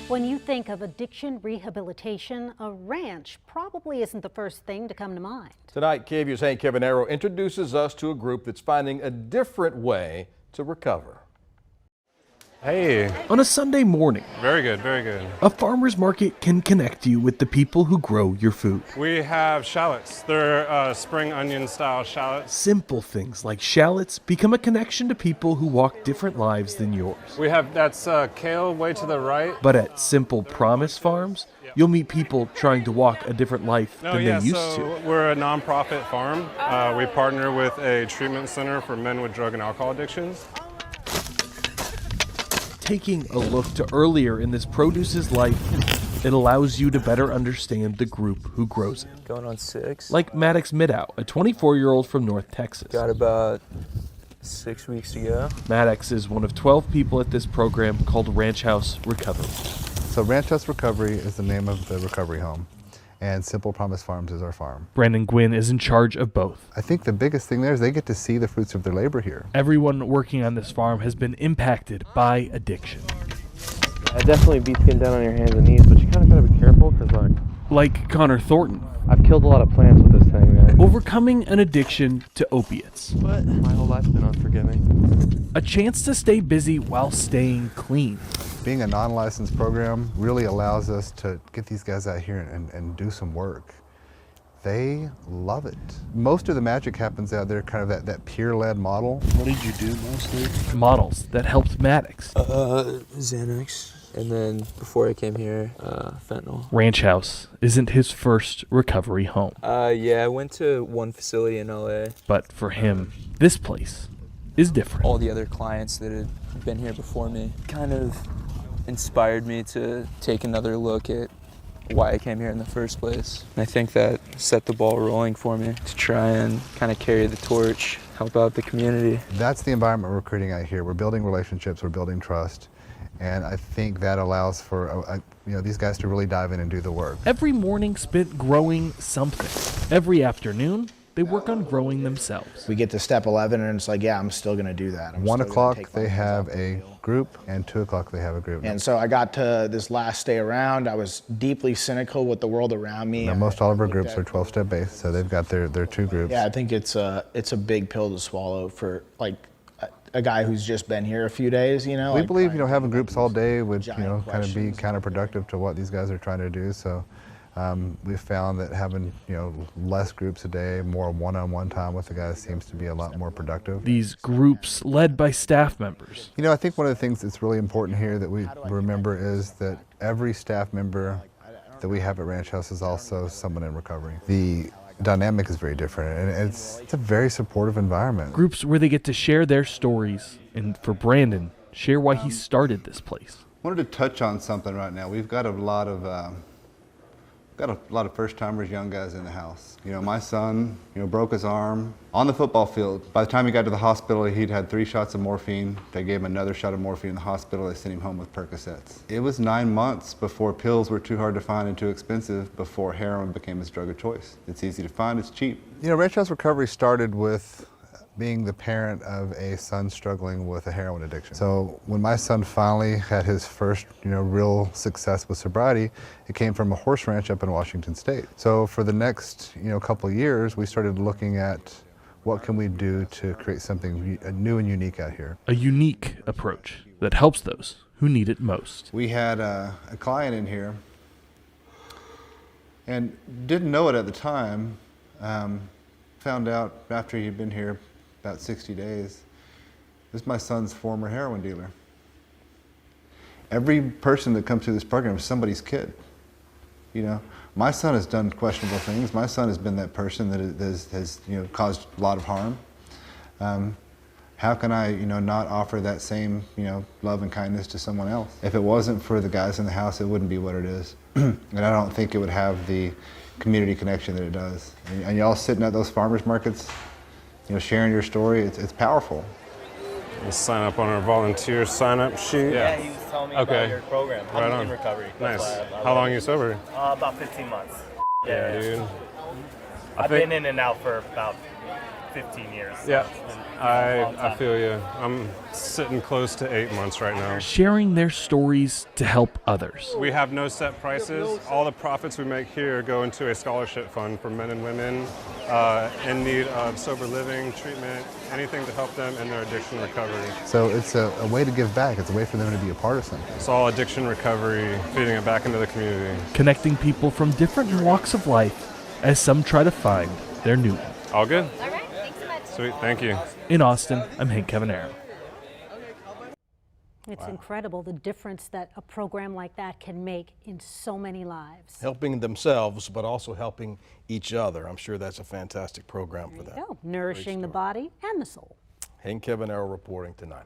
When you think of addiction rehabilitation, a ranch probably isn't the first thing to come to mind. Tonight, KVUE's Hank Cavanero introduces us to a group that's finding a different way to recover. Hey. On a Sunday morning, Very good, very good. a farmer's market can connect you with the people who grow your food. We have shallots. They're spring onion style shallots. Simple things like shallots become a connection to people who walk different lives than yours. That's kale way to the right. But at Simple Promise Farms, you'll meet people trying to walk a different life than they used to. We're a nonprofit farm. We partner with a treatment center for men with drug and alcohol addictions. Taking a look to earlier in this produce's life, it allows you to better understand the group who grows it. Going on 6. Like Maddox Middow, a 24-year-old from North Texas. Got about 6 weeks to go. Maddox is one of 12 people at this program called Ranch House Recovery. So Ranch House Recovery is the name of the recovery home, and Simple Promise Farms is our farm. Brandon Gwynn is in charge of both. I think the biggest thing there is they get to see the fruits of their labor here. Everyone working on this farm has been impacted by addiction. It definitely beats getting down on your hands and knees, but you kind of gotta be careful because, Like Connor Thornton, I've killed a lot of plants with this thing, man. overcoming an addiction to opiates. But my whole life's been unforgiving. A chance to stay busy while staying clean. Being a non-licensed program really allows us to get these guys out here and do some work. They love it. Most of the magic happens out there, kind of that peer-led model. What did you do mostly? Models that helped Maddox. Xanax. And then before I came here, fentanyl. Ranch House isn't his first recovery home. Yeah, I went to one facility in LA. But for him, this place is different. All the other clients that had been here before me kind of inspired me to take another look at why I came here in the first place. And I think that set the ball rolling for me to try and kind of carry the torch, help out the community. That's the environment we're creating out here. We're building relationships, we're building trust, and I think that allows for these guys to really dive in and do the work. Every morning spent growing something. Every afternoon, they work on growing themselves. We get to step 11 and it's like, yeah, I'm still gonna do that. 1 o'clock they have a group, and 2 o'clock they have a group. And so I got to this last day around, I was deeply cynical with the world around me. Now, most all of our groups are 12-step based, so they've got their 2 groups. Yeah, I think it's a big pill to swallow for like a guy who's just been here a few days, We like believe, having groups all day would, kind of be questions. counterproductive to what these guys are trying to do. So we've found that having, less groups a day, more one-on-one time with the guys seems to be a lot more productive. These groups led by staff members. I think one of the things that's really important here that we remember is that every staff member that we have at Ranch House is also someone in recovery. The dynamic is very different, and it's a very supportive environment. Groups where they get to share their stories, and for Brandon, share why he started this place. I wanted to touch on something right now. We've got a lot of first-timers, young guys in the house. My son, broke his arm on the football field. By the time he got to the hospital, he'd had 3 shots of morphine. They gave him another shot of morphine in the hospital. They sent him home with Percocets. It was 9 months before pills were too hard to find and too expensive, before heroin became his drug of choice. It's easy to find, it's cheap. Ranch House Recovery started with being the parent of a son struggling with a heroin addiction. So when my son finally had his first, real success with sobriety, it came from a horse ranch up in Washington State. So for the next, couple of years, we started looking at what can we do to create something new and unique out here. A unique approach that helps those who need it most. We had a client in here and didn't know it at the time, found out after he'd been here about 60 days. This is my son's former heroin dealer. Every person that comes through this program is somebody's kid. My son has done questionable things. My son has been that person that has caused a lot of harm. How can I, not offer that same, love and kindness to someone else? If it wasn't for the guys in the house, it wouldn't be what it is. And I don't think it would have the community connection that it does. And y'all sitting at those farmers markets, sharing your story, it's powerful. We'll sign up on our volunteer sign-up sheet. Yeah, he was telling me about your program. I'm in recovery. Nice. How long are you sober? About 15 months. Yeah, dude. I've been in and out for about 15 years. Yeah, So it's been a long I time. feel you. I'm sitting close to 8 months right now. Sharing their stories to help others. We have no set prices. All the profits we make here go into a scholarship fund for men and women in need of sober living, treatment, anything to help them in their addiction recovery. So it's a way to give back. It's a way for them to be a part of something. It's all addiction recovery, feeding it back into the community. Connecting people from different walks of life as some try to find their new one. All good? All right, thanks so much. Sweet, thank you. In Austin, I'm Hank Cavanero. It's incredible the difference that a program like that can make in so many lives. Helping themselves, but also helping each other. I'm sure that's a fantastic program for them. Nourishing the body and the soul. Hank Cavanero reporting tonight.